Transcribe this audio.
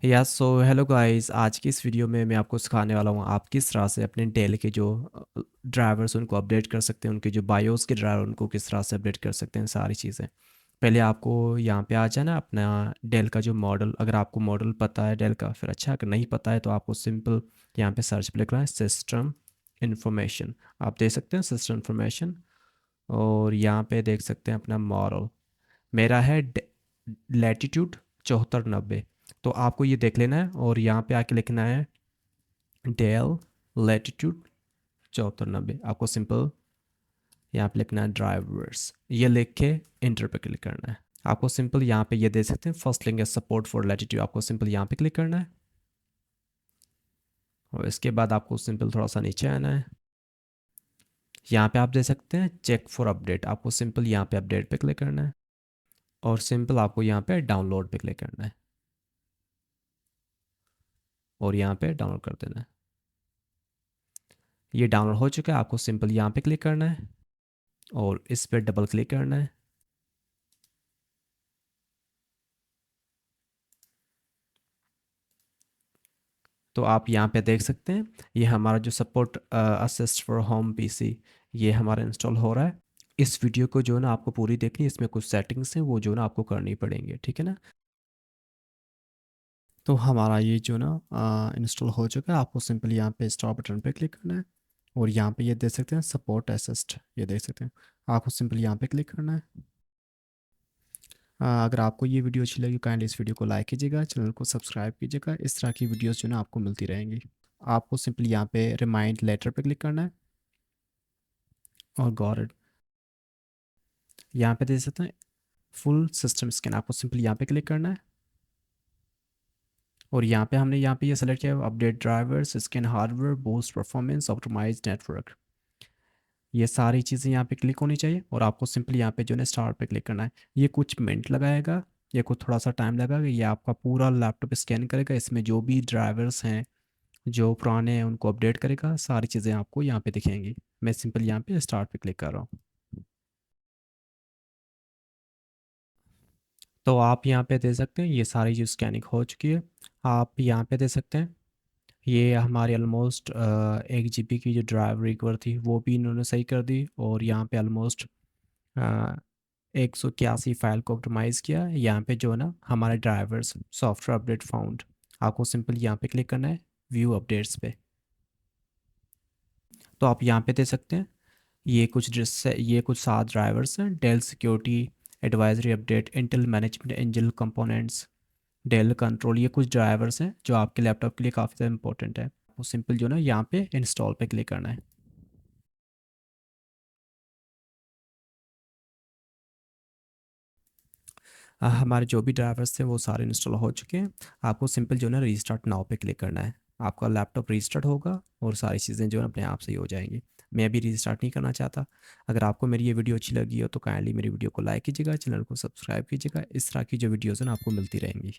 या so hello guys, आज की इस वीडियो में मैं आपको सिखाने वाला हूँ आप किस तरह से अपने डेल के जो ड्राइवर्स उनको अपडेट कर सकते हैं, उनके जो बायोस के ड्राइवर उनको किस तरह से अपडेट कर सकते हैं सारी चीज़ें। पहले आपको यहाँ पे आ जाना अपना डेल का जो मॉडल, अगर आपको मॉडल पता है डेल का फिर अच्छा, अगर नहीं पता है तो आपको सिंपल यहाँ पे सर्च पे लिखना है सिस्टम इन्फॉर्मेशन। आप देख सकते हैं सिस्टम इन्फॉर्मेशन और यहाँ पे देख सकते हैं अपना मॉडल। मेरा है लैटिट्यूड 7490। तो आपको ये देख लेना है और यहाँ पे आके लिखना है डेल लैटिट्यूड 7490। आपको सिंपल यहाँ पे लिखना है ड्राइवर्स, ये लिख के इंटर पे क्लिक करना है। आपको सिंपल यहाँ पे ये दे सकते हैं फर्स्ट लिंक है सपोर्ट फॉर लैटिट्यूड, आपको सिंपल यहाँ पे क्लिक करना है और इसके बाद आपको सिंपल थोड़ा सा नीचे आना है। यहाँ पे आप दे सकते हैं चेक फॉर अपडेट, आपको सिंपल यहाँ पे अपडेट पे क्लिक करना है और सिंपल आपको यहाँ पे डाउनलोड पे क्लिक करना है और यहाँ पे डाउनलोड कर देना है। ये डाउनलोड हो चुका है, आपको सिंपल यहाँ पे क्लिक करना है और इस पर डबल क्लिक करना है। तो आप यहाँ पे देख सकते हैं ये हमारा जो support assist for home PC ये हमारा इंस्टॉल हो रहा है। इस वीडियो को जो है ना आपको पूरी देखनी है, इसमें कुछ सेटिंग्स हैं वो जो ना आपको करनी पड़ेंगे, ठीक है ना। तो हमारा ये जो ना इंस्टॉल हो चुका है, आपको सिंपल यहाँ पे स्टॉप बटन पे क्लिक करना है और यहाँ पे ये देख सकते हैं सपोर्ट असिस्ट, ये देख सकते हैं, आपको सिंपल यहाँ पे क्लिक करना है। अगर आपको ये वीडियो अच्छी लगी काइंडली इस वीडियो को लाइक कीजिएगा, चैनल को सब्सक्राइब कीजिएगा, इस तरह की वीडियोस जो ना आपको मिलती रहेंगी। आपको सिंपली यहाँ पे रिमाइंड लेटर पे क्लिक करना है और गॉट यहाँ पे दे सकते हैं फुल सिस्टम स्कैन, आपको सिंपली यहाँ पे क्लिक करना है और यहाँ पे हमने यहाँ पे ये सेलेक्ट किया update drivers scan hardware boost performance optimise network, ये सारी चीज़ें यहाँ पे क्लिक होनी चाहिए और आपको सिंपली यहाँ पे जो है स्टार्ट पे क्लिक करना है। ये कुछ मिनट लगाएगा, ये कुछ थोड़ा सा टाइम लगेगा, ये आपका पूरा लैपटॉप स्कैन करेगा, इसमें जो भी ड्राइवर्स हैं जो पुराने हैं उनको अपडेट करेगा, सारी चीज़ें आपको यहाँ पे दिखेंगी। मैं सिंपल यहाँ पे स्टार्ट पे क्लिक कर रहा हूँ। तो आप यहाँ पे दे सकते हैं ये सारी जो स्कैनिंग हो चुकी है, आप यहाँ पे दे सकते हैं ये हमारी ऑलमोस्ट 1 GB की जो ड्राइव रिकवर थी वो भी इन्होंने सही कर दी और यहाँ पे ऑलमोस्ट 181 फाइल को ऑप्टिमाइज़ किया। यहाँ पे जो है ना हमारे ड्राइवर्स सॉफ्टवेयर अपडेट फाउंड, आपको सिंपल यहाँ पे क्लिक करना है व्यू अपडेट्स पे। तो आप यहाँ पे दे सकते हैं ये कुछ 7 ड्राइवर्स हैं, Dell security advisory update, Intel management engine components, Dell control, ये कुछ ड्राइवर्स हैं जो आपके लैपटॉप के लिए काफ़ी ज़्यादा इंपॉर्टेंट है। वो सिंपल जो है ना यहाँ पे इंस्टॉल पे क्लिक करना है। हमारे जो भी ड्राइवर्स थे वो सारे इंस्टॉल हो चुके हैं, आपको सिंपल जो है ना रीस्टार्ट नाउ पे क्लिक करना है। आपका लैपटॉप रीस्टार्ट होगा और सारी चीज़ें जो है अपने आप से ही हो जाएंगी। मैं अभी रीस्टार्ट नहीं करना चाहता। अगर आपको मेरी ये वीडियो अच्छी लगी हो तो काइंडली मेरी वीडियो को लाइक कीजिएगा, चैनल को सब्सक्राइब कीजिएगा, इस तरह की जो वीडियोज़ हैं ना आपको मिलती रहेंगी।